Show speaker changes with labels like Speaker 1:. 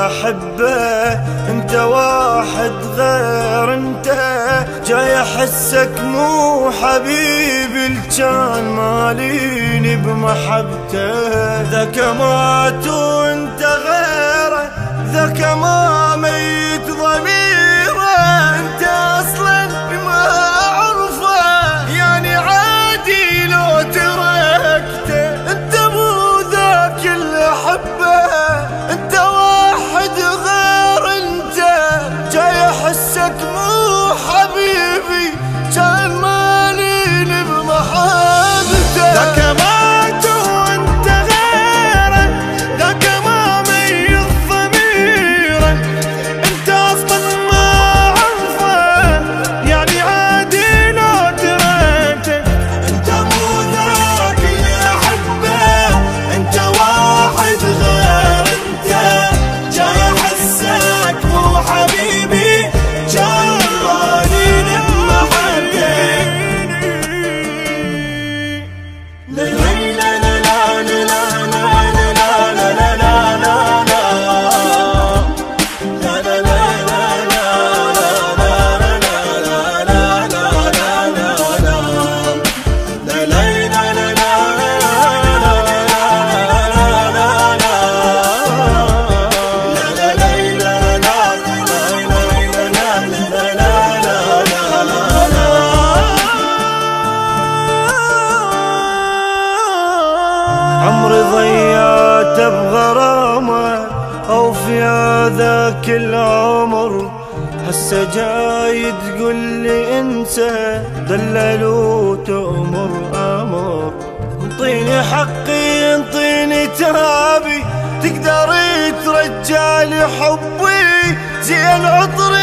Speaker 1: احبه انت واحد غير انت، جاي احسك مو حبيبي الجان ماليني بمحبته، ذاك مات وانت غيره، ذاك ما ميت ضميره، انت اصلا ما اعرفه يعني عادي لو تركته، انت مو ذاك اللي احبه انت واحد غير انت، جاي احسك مو حبيبي كان ماليني بمحبته، ذاك مات وانت غيره، ذاك ما ميت ضميره، انت اصلا ما عرفه يعني عادي لو تركته، انت مو ذاك اللي احبه انت واحد غير انت، جاي احسك مو حبيبي كان ماليني بمحبته. عمري ضيعته بغرامه او في هذاك العمر، هسه جاي تقول لي انسى دلل وتأمر امر، انطيني حقي انطيني تابي تقدر ترجع لي حبي زي العطر